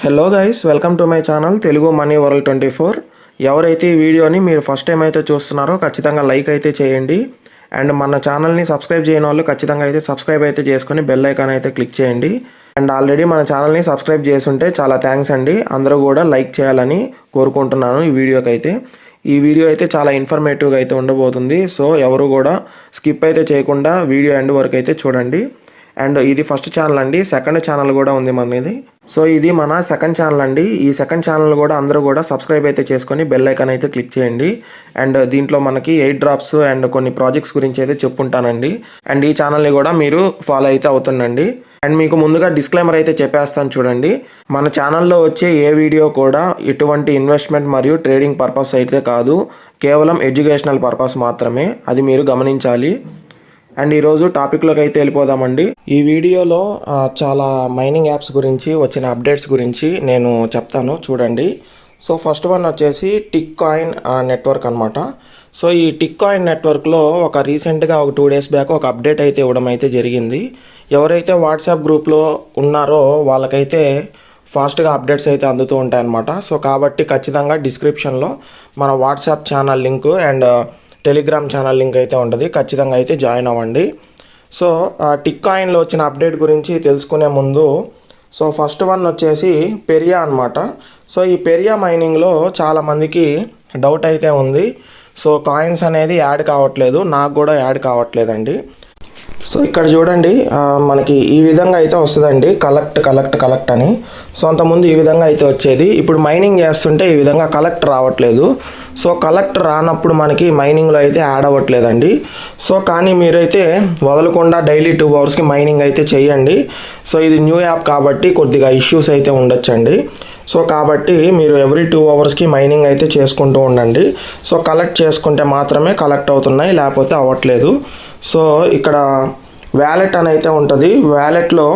Hello guys, welcome to my channel Telugu money world 24. ఎవరైతే ఈ వీడియోని మీరు ఫస్ట్ టైం అయితే చూస్తున్నారో ఖచ్చితంగా లైక్ అయితే చేయండి. అండ్ మన ఛానల్ని సబ్స్క్రైబ్ చేయని వాళ్ళు ఖచ్చితంగా అయితే సబ్స్క్రైబ్ అయితే చేసుకొని బెల్ ఐకాన్ అయితే క్లిక్ చేయండి. అండ్ ఆల్రెడీ మన ఛానల్ని సబ్స్క్రైబ్ చేసుంటే చాలా థ్యాంక్స్ అండి. అందరూ కూడా లైక్ చేయాలని కోరుకుంటున్నాను. ఈ వీడియో అయితే చాలా ఇన్ఫర్మేటివ్గా అయితే ఉండబోతుంది. సో ఎవరు కూడా స్కిప్ అయితే చేయకుండా వీడియో ఎండ్ వరకు అయితే చూడండి. అండ్ ఇది ఫస్ట్ ఛానల్ అండి. సెకండ్ ఛానల్ కూడా ఉంది మనది. సో ఇది మన సెకండ్ ఛానల్ అండి. ఈ సెకండ్ ఛానల్ కూడా అందరూ కూడా సబ్స్క్రైబ్ అయితే చేసుకొని బెల్ ఐకాన్ అయితే క్లిక్ చేయండి. అండ్ దీంట్లో మనకి 8 డ్రాప్స్ అండ్ కొన్ని ప్రాజెక్ట్స్ గురించి అయితే చెప్పుకుంటానండి. అండ్ ఈ ఛానల్ని కూడా మీరు ఫాలో అయితే అవుతుండండి. అండ్ మీకు ముందుగా డిస్క్లైమర్ అయితే చెప్పేస్తాను చూడండి. మన ఛానల్లో వచ్చే ఏ వీడియో కూడా ఎటువంటి ఇన్వెస్ట్మెంట్ మరియు ట్రేడింగ్ పర్పస్ అయితే కాదు, కేవలం ఎడ్యుకేషనల్ పర్పస్ మాత్రమే. అది మీరు గమనించాలి. అండ్ ఈరోజు టాపిక్లోకి అయితే వెళ్ళిపోదామండి. ఈ వీడియోలో చాలా మైనింగ్ యాప్స్ గురించి వచ్చిన అప్డేట్స్ గురించి నేను చెప్తాను చూడండి. సో ఫస్ట్ వన్ వచ్చేసి టిక్ కాయిన్ నెట్వర్క్ అనమాట. సో ఈ టిక్ కాయిన్ నెట్వర్క్లో రీసెంట్గా 2 days బ్యాక్ ఒక అప్డేట్ అయితే ఇవ్వడం అయితే జరిగింది. ఎవరైతే వాట్సాప్ గ్రూప్లో ఉన్నారో వాళ్ళకైతే ఫాస్ట్గా అప్డేట్స్ అయితే అందుతూ ఉంటాయన్నమాట. సో కాబట్టి ఖచ్చితంగా డిస్క్రిప్షన్లో మన WhatsApp channel link and Telegram channel link అయితే ఉంటుంది. ఖచ్చితంగా అయితే జాయిన్ అవ్వండి. సో టిక్ కాయిన్లో వచ్చిన అప్డేట్ గురించి తెలుసుకునే ముందు సో ఫస్ట్ వన్ వచ్చేసి పెరియా అనమాట. సో ఈ పెరియా మైనింగ్లో చాలామందికి డౌట్ అయితే ఉంది. సో కాయిన్స్ అనేది యాడ్ కావట్లేదు, నాకు కూడా యాడ్ కావట్లేదండి. సో ఇక్కడ చూడండి, మనకి ఈ విధంగా అయితే వస్తుందండి, కలెక్ట్ అని. సో అంతకుముందు ఈ విధంగా అయితే వచ్చేది. ఇప్పుడు మైనింగ్ చేస్తుంటే ఈ విధంగా కలెక్ట్ రావట్లేదు. సో కలెక్ట్ రానప్పుడు మనకి మైనింగ్లో అయితే యాడ్ అవ్వట్లేదండి. సో కానీ మీరైతే వదలకుండా డైలీ 2 hours మైనింగ్ అయితే చేయండి. సో ఇది న్యూ యాప్ కాబట్టి కొద్దిగా ఇష్యూస్ అయితే ఉండొచ్చండి. సో కాబట్టి మీరు ఎవ్రీ 2 hours మైనింగ్ అయితే చేసుకుంటూ ఉండండి. సో కలెక్ట్ చేసుకుంటే మాత్రమే కలెక్ట్ అవుతున్నాయి, లేకపోతే అవ్వట్లేదు. సో ఇక్కడ వ్యాలెట్ అని అయితే ఉంటుంది. వ్యాలెట్లో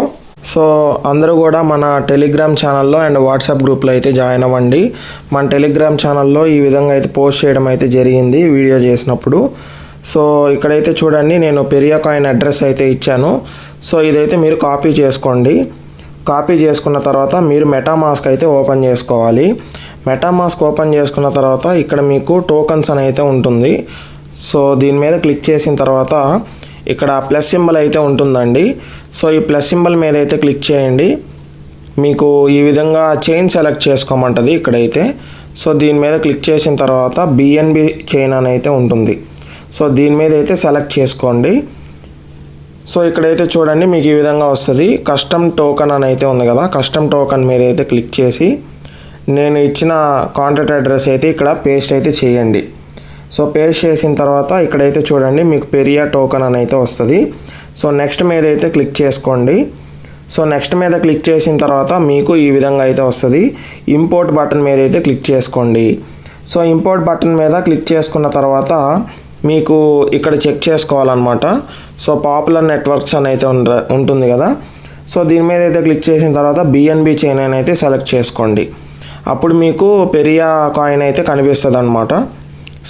సో అందరూ కూడా మన టెలిగ్రామ్ ఛానల్లో అండ్ వాట్సాప్ గ్రూప్లో అయితే జాయిన్ అవ్వండి. మన టెలిగ్రామ్ ఛానల్లో ఈ విధంగా అయితే పోస్ట్ చేయడం అయితే జరిగింది వీడియో చేసినప్పుడు. సో ఇక్కడైతే చూడండి, నేను పెరియా కాయిన్ అడ్రస్ అయితే ఇచ్చాను. సో ఇదైతే మీరు కాపీ చేసుకోండి. కాపీ చేసుకున్న తర్వాత మీరు మెటామాస్క్ అయితే ఓపెన్ చేసుకోవాలి. మెటామాస్క్ ఓపెన్ చేసుకున్న తర్వాత ఇక్కడ మీకు టోకన్స్ అని అయితే ఉంటుంది. సో దీని మీద క్లిక్ చేసిన తర్వాత ఇక్కడ ప్లస్ సింబల్ అయితే ఉంటుందండి. సో ఈ ప్లస్ సింబల్ మీద అయితే క్లిక్ చేయండి. మీకు ఈ విధంగా చైన్ సెలెక్ట్ చేసుకోమంటుంది ఇక్కడైతే. సో దీని మీద క్లిక్ చేసిన తర్వాత BNB చైన్ అని అయితే ఉంటుంది. సో దీని మీద అయితే సెలెక్ట్ చేసుకోండి. సో ఇక్కడైతే చూడండి, మీకు ఈ విధంగా వస్తుంది. కస్టమ్ టోకన్ అని అయితే ఉంది కదా, కస్టమ్ టోకన్ మీద అయితే క్లిక్ చేసి నేను ఇచ్చిన కాంటాక్ట్ అడ్రస్ అయితే ఇక్కడ పేస్ట్ అయితే చేయండి. సో పేస్ట్ చేసిన తర్వాత ఇక్కడైతే చూడండి, మీకు పెరియా టోకన్ అని అయితే వస్తుంది. సో నెక్స్ట్ మీద అయితే క్లిక్ చేసుకోండి. సో నెక్స్ట్ మీద క్లిక్ చేసిన తర్వాత మీకు ఈ విధంగా అయితే వస్తుంది. ఇంపోర్ట్ బటన్ మీద అయితే క్లిక్ చేసుకోండి. సో ఇంపోర్ట్ బటన్ మీద క్లిక్ చేసుకున్న తర్వాత మీకు ఇక్కడ చెక్ చేసుకోవాలన్నమాట. సో పాపులర్ నెట్వర్క్స్ అని అయితే ఉంటుంది కదా. సో దీని మీద అయితే క్లిక్ చేసిన తర్వాత BNB చైన్ అని అయితే సెలెక్ట్ చేసుకోండి. అప్పుడు మీకు పెరియా కాయిన్ అయితే కనిపిస్తుంది అనమాట.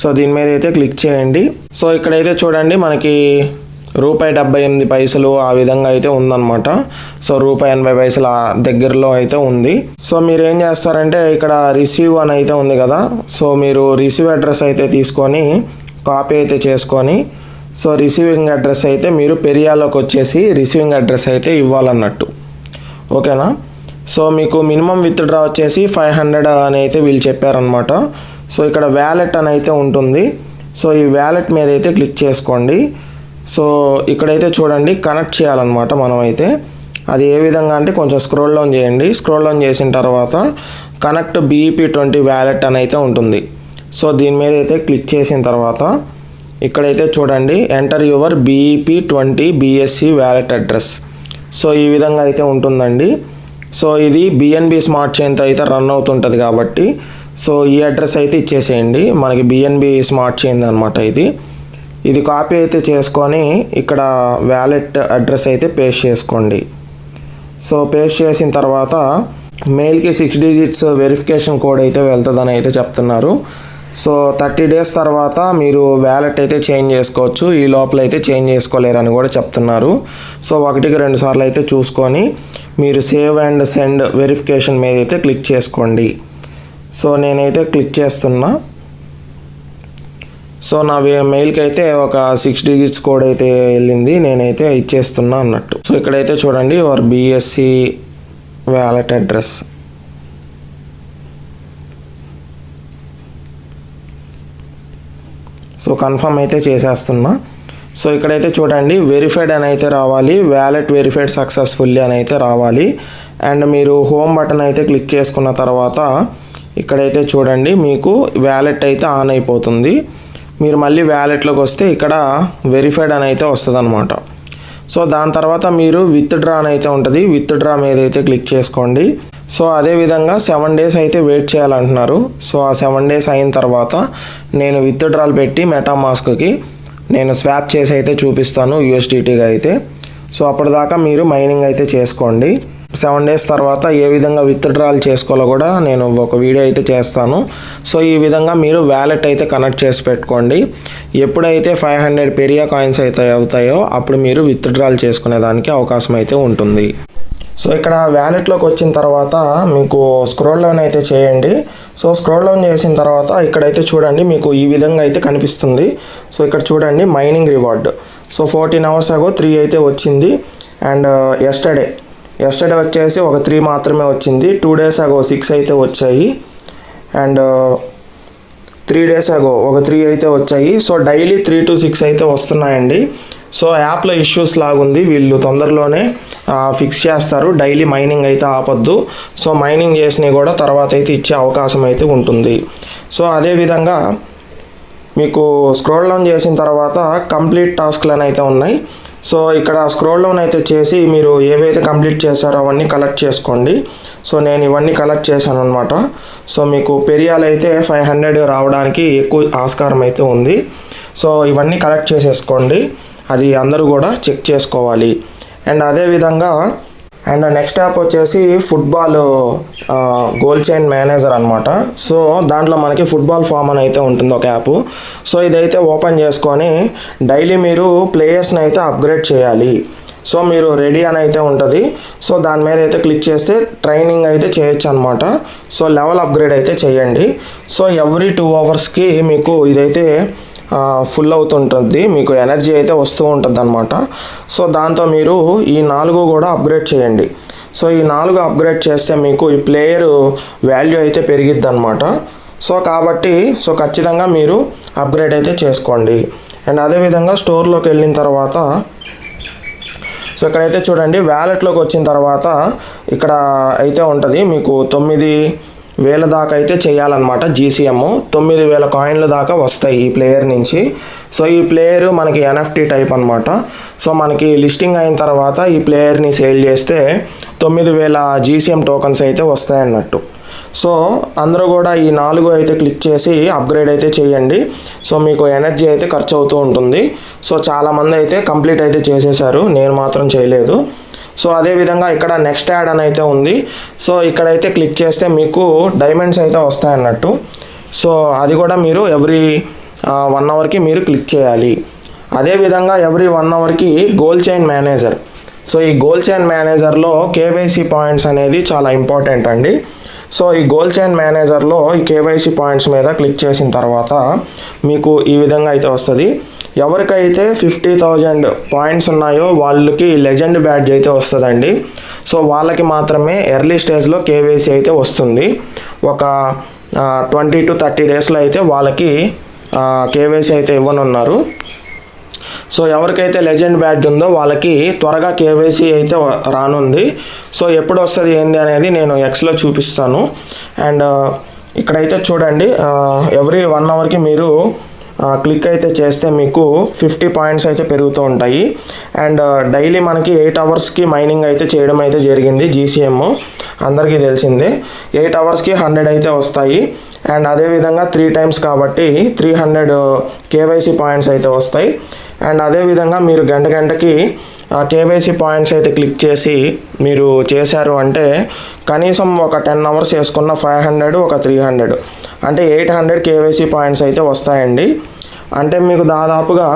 సో దీని మీద అయితే క్లిక్ చేయండి. సో ఇక్కడైతే చూడండి, మనకి ₹78 ఆ విధంగా అయితే ఉందన్నమాట. సో ₹80 దగ్గరలో అయితే ఉంది. సో మీరు ఏం చేస్తారంటే ఇక్కడ రిసీవ్ అని అయితే ఉంది కదా. సో మీరు రిసీవ్ అడ్రస్ అయితే తీసుకొని కాపీ అయితే చేసుకొని, సో రిసీవింగ్ అడ్రస్ అయితే మీరు పెరియాలోకి వచ్చేసి రిసీవింగ్ అడ్రస్ అయితే ఇవ్వాలన్నట్టు. ఓకేనా. సో మీకు మినిమం విత్డ్రా వచ్చేసి 500 అని అయితే వీళ్ళు చెప్పారనమాట. సో ఇక్కడ వ్యాలెట్ అని అయితే ఉంటుంది. సో ఈ వ్యాలెట్ మీద అయితే క్లిక్ చేసుకోండి. సో ఇక్కడైతే చూడండి, కనెక్ట్ చేయాలన్నమాట మనం అయితే. అది ఏ విధంగా అంటే కొంచెం స్క్రోల్ డౌన్ చేయండి. స్క్రోల్ డౌన్ చేసిన తర్వాత కనెక్ట్ BEP20 వ్యాలెట్ అని అయితే ఉంటుంది. సో దీని మీద అయితే క్లిక్ చేసిన తర్వాత ఇక్కడైతే చూడండి, enter your BEP20 BSC wallet address. So ఈ విధంగా అయితే ఉంటుందండి. సో ఇది BNB స్మార్ట్ చైన్తో అయితే రన్ అవుతుంటుంది కాబట్టి సో ఈ అడ్రస్ అయితే ఇచ్చేసేయండి. మనకి BNB స్మార్ట్ చైన్ అనమాట ఇది కాపీ అయితే చేసుకొని ఇక్కడ వ్యాలెట్ అడ్రస్ అయితే పేస్ట్ చేసుకోండి. సో పేస్ట్ చేసిన తర్వాత మెయిల్కి 6 digits వెరిఫికేషన్ కోడ్ అయితే వెళ్తుందని అయితే చెప్తున్నారు. సో 30 డేస్ తర్వాత మీరు వ్యాలెట్ అయితే చేంజ్ చేసుకోవచ్చు. ఈ లోపల అయితే చేంజ్ చేసుకోలేరని కూడా చెప్తున్నారు. సో 1-2 సార్లు అయితే చూసుకొని మీరు సేవ్ అండ్ సెండ్ వెరిఫికేషన్ మీద అయితే క్లిక్ చేసుకోండి. సో నేనైతే క్లిక్ చేస్తున్నా. సో నా మెయిల్కి అయితే ఒక 6 డిజిట్స్ కోడ్ అయితే వెళ్ళింది, నేనైతే ఇచ్చేస్తున్నా అన్నట్టు. సో ఇక్కడైతే చూడండి your BSC wallet address. So confirm అయితే చేసేస్తున్నా. సో ఇక్కడైతే చూడండి వెరిఫైడ్ అని అయితే రావాలి, వ్యాలెట్ వెరిఫైడ్ సక్సెస్ఫుల్లీ అని అయితే రావాలి. అండ్ మీరు హోమ్ బటన్ అయితే క్లిక్ చేసుకున్న తర్వాత ఇక్కడైతే చూడండి మీకు వ్యాలెట్ అయితే ఆన్ అయిపోతుంది. మీరు మళ్ళీ వ్యాలెట్లోకి వస్తే ఇక్కడ వెరిఫైడ్ అని అయితే వస్తుంది అనమాట. సో దాని తర్వాత మీరు విత్డ్రా అని అయితే ఉంటుంది, విత్డ్రా మీద అయితే క్లిక్ చేసుకోండి. సో అదేవిధంగా 7 డేస్ అయితే వెయిట్ చేయాలంటున్నారు. సో ఆ 7 డేస్ అయిన తర్వాత నేను విత్డ్రాల్ పెట్టి మెటామాస్క్కి నేను స్వాప్ చేసి అయితే చూపిస్తాను యూఎస్డిటీగా అయితే. సో అప్పటిదాకా మీరు మైనింగ్ అయితే చేసుకోండి. 7 డేస్ తర్వాత ఏ విధంగా విత్డ్రాల్ చేసుకోవాలో కూడా నేను ఒక వీడియో అయితే చేస్తాను. సో ఈ విధంగా మీరు వ్యాలెట్ అయితే కనెక్ట్ చేసి పెట్టుకోండి. ఎప్పుడైతే 500 పెరియా కాయిన్స్ అయితే అవుతాయో అప్పుడు మీరు విత్డ్రాల్ చేసుకునే దానికి అవకాశం అయితే ఉంటుంది. సో ఇక్కడ వ్యాలెట్లోకి వచ్చిన తర్వాత మీకు స్క్రోల్ డౌన్ అయితే చేయండి. సో స్క్రోల్ డౌన్ చేసిన తర్వాత ఇక్కడైతే చూడండి మీకు ఈ విధంగా అయితే కనిపిస్తుంది. సో ఇక్కడ చూడండి మైనింగ్ రివార్డ్. సో 14 అవర్స్ అగో 3 అయితే వచ్చింది. అండ్ ఎస్టర్డే వచ్చేసి ఒక 3 మాత్రమే వచ్చింది. 2 డేస్ అగో 6 అయితే వచ్చాయి. అండ్ 3 డేస్ అగో ఒక 3 అయితే వచ్చాయి. సో డైలీ 3 to 6 అయితే వస్తున్నాయండి. సో యాప్లో ఇష్యూస్ లాగుంది, వీళ్ళు తొందరలోనే ఫిక్స్ చేస్తారు. డైలీ మైనింగ్ అయితే ఆపొద్దు. సో మైనింగ్ చేసినవి కూడా తర్వాత అయితే ఇచ్చే అవకాశం అయితే ఉంటుంది. సో అదేవిధంగా మీకు స్క్రోల్ డౌన్ చేసిన తర్వాత కంప్లీట్ టాస్క్లు అని అయితే ఉన్నాయి. సో ఇక్కడ స్క్రోల్ డౌన్ అయితే చేసి మీరు ఏవైతే కంప్లీట్ చేశారో అవన్నీ కలెక్ట్ చేసుకోండి. సో నేను ఇవన్నీ కలెక్ట్ చేశాను అనమాట. సో మీకు పెరియాలు అయితే 500 రావడానికి ఎక్కువ ఆస్కారం అయితే ఉంది. సో ఇవన్నీ కలెక్ట్ చేసేసుకోండి, అది అందరూ కూడా చెక్ చేసుకోవాలి. అండ్ అదేవిధంగా నెక్స్ట్ యాప్ వచ్చేసి ఫుట్బాల్ గోల్ చైన్ మేనేజర్ అనమాట. సో దాంట్లో మనకి ఫుట్బాల్ ఫామ్ అని అయితే ఉంటుంది ఒక యాప్. సో ఇదైతే ఓపెన్ చేసుకొని డైలీ మీరు ప్లేయర్స్ని అయితే అప్గ్రేడ్ చేయాలి. సో మీరు రెడీ అని అయితే ఉంటుంది. సో దాని మీద అయితే క్లిక్ చేస్తే ట్రైనింగ్ అయితే చేయొచ్చు అనమాట. సో లెవెల్ అప్గ్రేడ్ అయితే చేయండి. సో ఎవ్రీ 2 అవర్స్కి మీకు ఇదైతే ఫుల్ అవుతుంటుంది, మీకు ఎనర్జీ అయితే వస్తూ ఉంటుంది అనమాట. సో దాంతో మీరు ఈ 4 కూడా అప్గ్రేడ్ చేయండి. సో ఈ 4 అప్గ్రేడ్ చేస్తే మీకు ఈ ప్లేయర్ వాల్యూ అయితే పెరిగిద్ది అనమాట. సో కాబట్టి ఖచ్చితంగా మీరు అప్గ్రేడ్ అయితే చేసుకోండి. అండ్ అదేవిధంగా స్టోర్లోకి వెళ్ళిన తర్వాత సో ఇక్కడైతే చూడండి వ్యాలెట్లోకి వచ్చిన తర్వాత ఇక్కడ అయితే ఉంటుంది మీకు 9,000 దాకా అయితే చేయాలన్నమాట. జీసీఎం 9,000 కాయిన్ల దాకా వస్తాయి ఈ ప్లేయర్ నుంచి. సో ఈ ప్లేయర్ మనకి ఎన్ఎఫ్టీ టైప్ అనమాట. సో మనకి లిస్టింగ్ అయిన తర్వాత ఈ ప్లేయర్ని సేల్ చేస్తే 9,000 జీసీఎం టోకన్స్ అయితే వస్తాయన్నట్టు. సో అందరూ కూడా ఈ 4 అయితే క్లిక్ చేసి అప్గ్రేడ్ అయితే చేయండి. సో మీకు ఎనర్జీ అయితే ఖర్చు అవుతూ ఉంటుంది. సో చాలామంది అయితే కంప్లీట్ అయితే చేసేసారు, నేను మాత్రం చేయలేదు. సో అదేవిధంగా ఇక్కడ నెక్స్ట్ యాడ్ అని అయితే ఉంది. సో ఇక్కడైతే క్లిక్ చేస్తే మీకు డైమండ్స్ అయితే వస్తాయన్నట్టు. సో అది కూడా మీరు ఎవ్రీ 1 అవర్కి మీరు క్లిక్ చేయాలి. అదేవిధంగా ఎవ్రీ 1 అవర్కి గోల్ చైన్ మేనేజర్. సో ఈ గోల్ చైన్ మేనేజర్లో కేవైసీ పాయింట్స్ అనేది చాలా ఇంపార్టెంట్ అండి. సో ఈ గోల్ చైన్ మేనేజర్లో ఈ కేవైసీ పాయింట్స్ మీద క్లిక్ చేసిన తర్వాత మీకు ఈ విధంగా అయితే వస్తుంది. ఎవరికైతే 50,000 పాయింట్స్ ఉన్నాయో వాళ్ళకి లెజెండ్ బ్యాడ్జ్ అయితే వస్తుందండి. సో వాళ్ళకి మాత్రమే ఎర్లీ స్టేజ్లో కేవైసీ అయితే వస్తుంది. ఒక 20 to 30 డేస్లో అయితే వాళ్ళకి కేవైసీ అయితే ఇవ్వనున్నారు. సో ఎవరికైతే లెజెండ్ బ్యాడ్జ్ ఉందో వాళ్ళకి త్వరగా కేవైసీ అయితే రానుంది. సో ఎప్పుడు వస్తుంది ఏంది అనేది నేను ఎక్స్లో చూపిస్తాను. అండ్ ఇక్కడైతే చూడండి ఎవ్రీ 1 అవర్కి మీరు క్లిక్ అయితే చేస్తే మీకు 50 పాయింట్స్ అయితే పెరుగుతూ ఉంటాయి. అండ్ డైలీ మనకి 8 అవర్స్కి మైనింగ్ అయితే చేయడం అయితే జరిగింది. జీసీఎం అందరికీ తెలిసిందే. 8 అవర్స్కి 100 అయితే వస్తాయి. అండ్ అదేవిధంగా 3 టైమ్స్ కాబట్టి 300 కేవైసీ పాయింట్స్ అయితే వస్తాయి. అండ్ అదేవిధంగా మీరు గంటకి కేవైసీ పాయింట్స్ అయితే క్లిక్ చేసి మీరు చేశారు అంటే కనీసం ఒక 10 అవర్స్ వేసుకున్న 500 ఒక 300 అంటే 800 కేవైసీ పాయింట్స్ అయితే వస్తాయండి. అంటే మీకు దాదాపుగా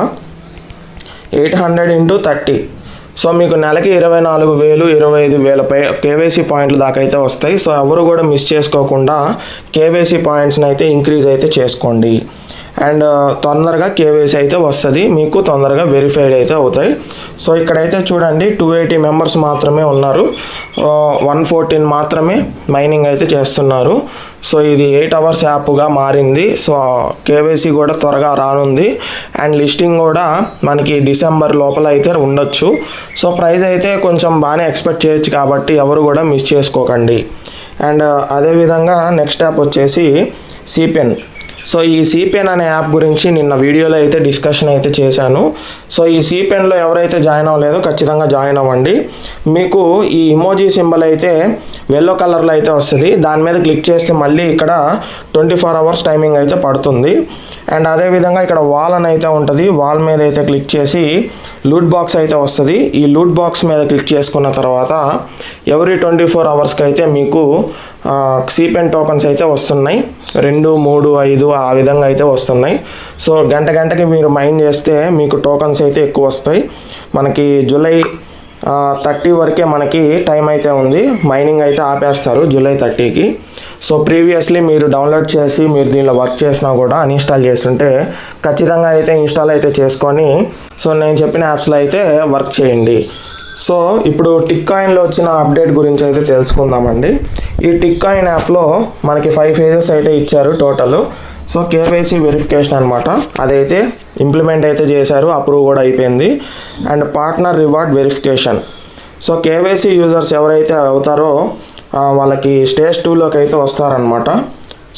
800 × 30, సో మీకు నెలకి 24,000 25,000 కేవైసీ పాయింట్లు దాకా అయితే వస్తాయి. సో ఎవరు కూడా మిస్ చేసుకోకుండా కేవైసీ పాయింట్స్ని అయితే ఇంక్రీజ్ అయితే చేసుకోండి. అండ్ తొందరగా కేవైసీ అయితే వస్తుంది, మీకు తొందరగా వెరిఫైడ్ అయితే అవుతాయి. సో ఇక్కడైతే చూడండి 280 మెంబర్స్ మాత్రమే ఉన్నారు, 114 మాత్రమే మైనింగ్ అయితే చేస్తున్నారు. సో ఇది 8 అవర్స్ యాప్గా మారింది. సో కేవైసీ కూడా త్వరగా రానుంది అండ్ లిస్టింగ్ కూడా మనకి డిసెంబర్ లోపల అయితే ఉండొచ్చు. సో ప్రైస్ అయితే కొంచెం బాగానే ఎక్స్పెక్ట్ చేయొచ్చు కాబట్టి ఎవరు కూడా మిస్ చేసుకోకండి. అండ్ అదేవిధంగా నెక్స్ట్ యాప్ వచ్చేసి సిపెన్. సో ఈ సిపెన్ అనే యాప్ గురించి నిన్న వీడియోలో అయితే డిస్కషన్ అయితే చేశాను. సో ఈ సిపెన్లో ఎవరైతే జాయిన్ అవ్వలేదో ఖచ్చితంగా జాయిన్ అవ్వండి. మీకు ఈ ఇమోజీ సింబల్ అయితే ఎల్లో కలర్లో అయితే వస్తుంది, దాని మీద క్లిక్ చేస్తే మళ్ళీ ఇక్కడ 24 అవర్స్ టైమింగ్ అయితే పడుతుంది. అండ్ అదేవిధంగా ఇక్కడ వాల్ అని అయితే ఉంటుంది, వాల్ మీద అయితే క్లిక్ చేసి లూట్ బాక్స్ అయితే వస్తుంది. ఈ లూట్ బాక్స్ మీద క్లిక్ చేసుకున్న తర్వాత ఎవ్రీ 24 అవర్స్కి అయితే మీకు సిపెన్ టోకన్స్ అయితే వస్తున్నాయి, 2, 3, 5 ఆ విధంగా అయితే వస్తున్నాయి. సో గంటకి మీరు మైన్ చేస్తే మీకు టోకన్స్ అయితే ఎక్కువ వస్తాయి. మనకి జూలై 30 వరకే మనకి టైం అయితే ఉంది, మైనింగ్ అయితే ఆపేస్తారు జూలై 30కి. సో ప్రీవియస్లీ మీరు డౌన్లోడ్ చేసి మీరు దీనిలో వర్క్ చేసినా కూడా అన్ఇన్స్టాల్ చేస్తుంటే ఖచ్చితంగా అయితే ఇన్స్టాల్ అయితే చేసుకొని సో నేను చెప్పిన యాప్స్లో అయితే వర్క్ చేయండి. సో ఇప్పుడు టిక్ కాయిన్లో వచ్చిన అప్డేట్ గురించి అయితే తెలుసుకుందామండి. ఈ టిక్ కాయిన్ యాప్లో మనకి 5 ఫేజెస్ అయితే ఇచ్చారు టోటల్. సో కేవైసీ వెరిఫికేషన్ అనమాట, అదైతే ఇంప్లిమెంట్ అయితే చేశారు, అప్రూవ్ కూడా అయిపోయింది. And partner reward verification. So KYC users ఎవరైతే అవుతారో వాళ్ళకి స్టేజ్ 2లోకి అయితే వస్తారనమాట.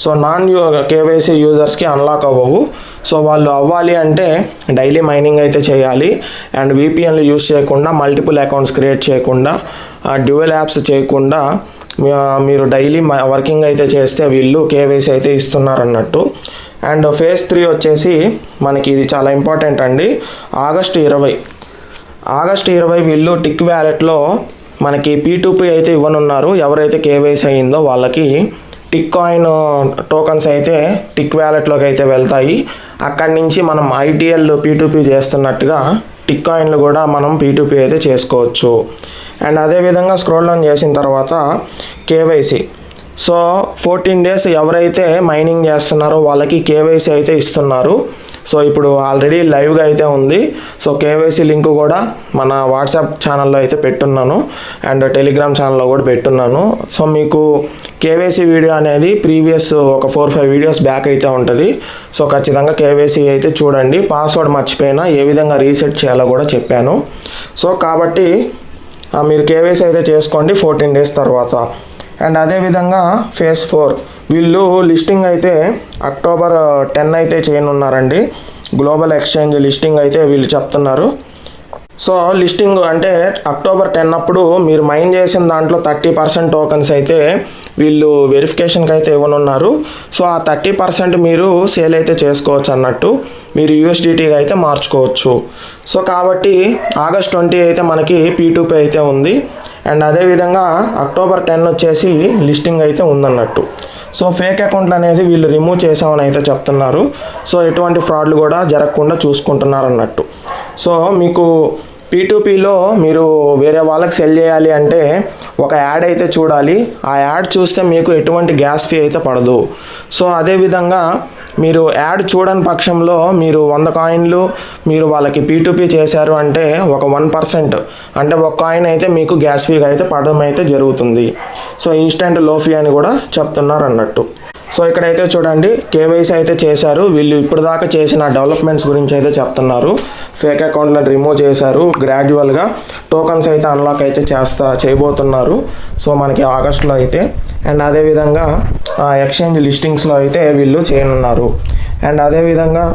సో నాన్ కేవైసీ యూజర్స్కి అన్లాక్ అవ్వవు. సో వాళ్ళు అవ్వాలి అంటే డైలీ మైనింగ్ అయితే చేయాలి అండ్ VPNలు యూజ్ చేయకుండా, మల్టిపుల్ అకౌంట్స్ క్రియేట్ చేయకుండా, డ్యూయల్ యాప్స్ చేయకుండా మీరు డైలీ వర్కింగ్ అయితే చేస్తే వీళ్ళు కేవైసీ అయితే ఇస్తున్నారన్నట్టు. అండ్ ఫేజ్ 3 వచ్చేసి మనకి ఇది చాలా ఇంపార్టెంట్ అండి. ఆగస్టు 20 వీళ్ళు టిక్ వ్యాలెట్లో మనకి P2P అయితే ఇవ్వనున్నారు. ఎవరైతే కేవైసీ అయ్యిందో వాళ్ళకి టిక్ కాయిన్ టోకన్స్ అయితే టిక్ వ్యాలెట్లోకి అయితే వెళ్తాయి. అక్కడి నుంచి మనం ITL P2P చేస్తున్నట్టుగా టిక్ కాయిన్లు కూడా మనం P2P అయితే చేసుకోవచ్చు. అండ్ అదేవిధంగా స్క్రోల్ డౌన్ చేసిన తర్వాత కేవైసీ. సో 14 డేస్ ఎవరైతే మైనింగ్ చేస్తున్నారో వాళ్ళకి కేవైసీ అయితే ఇస్తున్నారు. సో ఇప్పుడు ఆల్రెడీ లైవ్గా అయితే ఉంది. సో కేవైసీ లింక్ కూడా మన వాట్సాప్ ఛానల్లో అయితే పెట్టున్నాను అండ్ టెలిగ్రామ్ ఛానల్లో కూడా పెట్టున్నాను. సో మీకు కేవైసీ వీడియో అనేది ప్రీవియస్ ఒక 4-5 వీడియోస్ బ్యాక్ అయితే ఉంటుంది. సో ఖచ్చితంగా కేవైసీ అయితే చూడండి. పాస్వర్డ్ మర్చిపోయినా ఏ విధంగా రీసెట్ చేయాలో కూడా చెప్పాను. సో కాబట్టి మీరు కేవైసీ అయితే చేసుకోండి 14 డేస్ తర్వాత. అండ్ అదేవిధంగా ఫేజ్ 4 వీళ్ళు లిస్టింగ్ అయితే అక్టోబర్ 10 అయితే చేయనున్నారండి. గ్లోబల్ ఎక్స్చేంజ్ లిస్టింగ్ అయితే వీళ్ళు చెప్తున్నారు. సో లిస్టింగ్ అంటే అక్టోబర్ 10 అప్పుడు మీరు మైన్ చేసిన దాంట్లో 30% టోకన్స్ అయితే వీళ్ళు వెరిఫికేషన్కి అయితే ఇవ్వనున్నారు. సో ఆ 30% మీరు సేల్ అయితే చేసుకోవచ్చు అన్నట్టు, మీరు USDTగా అయితే మార్చుకోవచ్చు. సో కాబట్టి ఆగస్ట్ 20 అయితే మనకి P2P అయితే ఉంది. అండ్ అదేవిధంగా అక్టోబర్ 10 వచ్చేసి లిస్టింగ్ అయితే ఉందన్నట్టు. సో ఫేక్ అకౌంట్లు అనేది వీళ్ళు రిమూవ్ చేసామని అయితే చెప్తున్నారు. సో ఎటువంటి ఫ్రాడ్లు కూడా జరగకుండా చూసుకుంటున్నారు అన్నట్టు. సో మీకు P2Pలో మీరు వేరే వాళ్ళకి సెల్ చేయాలి అంటే ఒక యాడ్ అయితే చూడాలి. ఆ యాడ్ చూస్తే మీకు ఎటువంటి గ్యాస్ ఫీ అయితే పడదు. సో అదేవిధంగా మీరు యాడ్ చూడని పక్షంలో మీరు 100 కాయిన్లు మీరు వాళ్ళకి P2P చేశారు అంటే ఒక 1% అంటే ఒక కాయిన్ అయితే మీకు గ్యాస్ ఫీగా అయితే పడడం అయితే జరుగుతుంది. సో ఇన్స్టెంట్ లో ఫీ అని కూడా చెప్తున్నారు అన్నట్టు. సో ఇక్కడైతే చూడండి కేవైసీ అయితే చేశారు. వీళ్ళు ఇప్పుడు దాకా చేసిన డెవలప్మెంట్స్ గురించి అయితే చెప్తున్నారు. ఫేక్ అకౌంట్లను రిమూవ్ చేశారు, గ్రాడ్యువల్గా టోకన్స్ అయితే అన్లాక్ అయితే చేయబోతున్నారు. సో మనకి ఆగస్టులో అయితే. అండ్ అదేవిధంగా ఎక్స్చేంజ్ లిస్టింగ్స్లో అయితే వీళ్ళు చేయనున్నారు. అండ్ అదేవిధంగా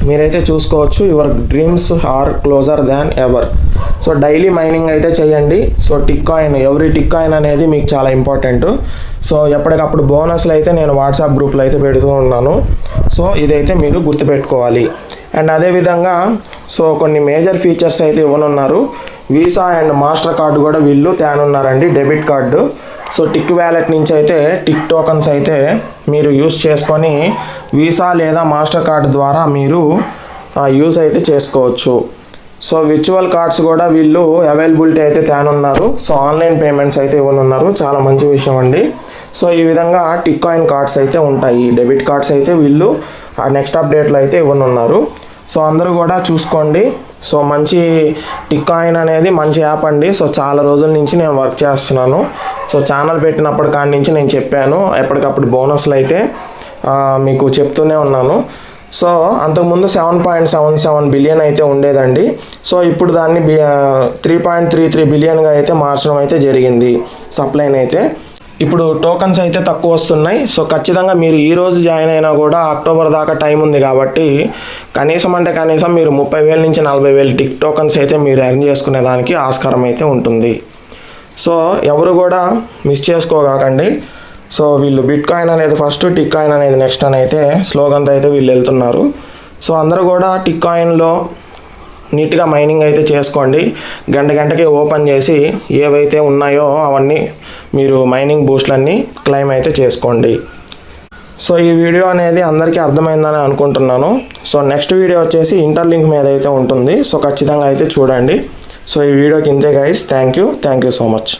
మీరైతే చూసుకోవచ్చు your dreams are closer than ever. So daily mining అయితే చేయండి. So tick coin, every tick coin అనేది మీకు చాలా ఇంపార్టెంట్. సో ఎప్పటికప్పుడు బోనస్లు అయితే నేను వాట్సాప్ గ్రూప్లో అయితే పెడుతూ ఉన్నాను. సో ఇదైతే మీరు గుర్తుపెట్టుకోవాలి. అండ్ అదేవిధంగా సో కొన్ని మేజర్ ఫీచర్స్ అయితే ఇవ్వనున్నారు. వీసా అండ్ మాస్టర్ కార్డు కూడా వీళ్ళు తేనున్నారండి, debit card. So tick wallet నుంచి అయితే టిక్ టోకన్స్ అయితే మీరు యూస్ చేసుకొని వీసా లేదా మాస్టర్ కార్డు ద్వారా మీరు యూజ్ అయితే చేసుకోవచ్చు. సో విర్చువల్ కార్డ్స్ కూడా వీళ్ళు అవైలబిలిటీ అయితే తేనున్నారు. సో ఆన్లైన్ పేమెంట్స్ అయితే ఇవ్వనున్నారు, చాలా మంచి విషయం అండి. సో ఈ విధంగా టిక్ కాయిన్ కార్డ్స్ అయితే ఉంటాయి. డెబిట్ కార్డ్స్ అయితే వీళ్ళు నెక్స్ట్ అప్డేట్లో అయితే ఇవ్వనున్నారు. సో అందరూ కూడా చూసుకోండి. సో మంచి టిక్ కాయిన్ అనేది మంచి యాప్ అండి. సో చాలా రోజుల నుంచి నేను వర్క్ చేస్తున్నాను. సో ఛానల్ పెట్టినప్పటి కాడి నుంచి నేను చెప్పాను, ఎప్పటికప్పుడు బోనస్లు అయితే మీకు చెప్తూనే ఉన్నాను. సో అంతకుముందు 7.77 బిలియన్ అయితే ఉండేదండి. సో ఇప్పుడు దాన్ని 3.33 బిలియన్గా అయితే మార్చడం అయితే జరిగింది సప్లైని అయితే. ఇప్పుడు టోకన్స్ అయితే తక్కువ వస్తున్నాయి. సో ఖచ్చితంగా మీరు ఈరోజు జాయిన్ అయినా కూడా అక్టోబర్ దాకా టైం ఉంది కాబట్టి కనీసం మీరు 30,000 నుంచి 40,000 టిక్ టోకన్స్ అయితే మీరు ఎర్న్ చేసుకునే దానికి ఆస్కారం అయితే ఉంటుంది. సో ఎవరు కూడా మిస్ చేసుకోకండి. సో వీళ్ళు బిట్ కాయిన్ అనేది ఫస్ట్, టిక్ కాయిన్ అనేది నెక్స్ట్ అని అయితే స్లోగన్తో అయితే వీళ్ళు వెళ్తున్నారు. సో అందరూ కూడా టిక్ కాయిన్లో నీట్గా మైనింగ్ అయితే చేసుకోండి. గంటకి ఓపెన్ చేసి ఏవైతే ఉన్నాయో అవన్నీ మీరు మైనింగ్ బూస్ట్లన్నీ క్లెయిమ్ అయితే చేసుకోండి. సో ఈ వీడియో అనేది అందరికీ అర్థమైందని అనుకుంటున్నాను. సో నెక్స్ట్ వీడియో వచ్చేసి ఇంటర్లింక్ మీద అయితే ఉంటుంది. సో ఖచ్చితంగా అయితే చూడండి. సో ఈ వీడియోకి ఇంతే guys. Thank you so much.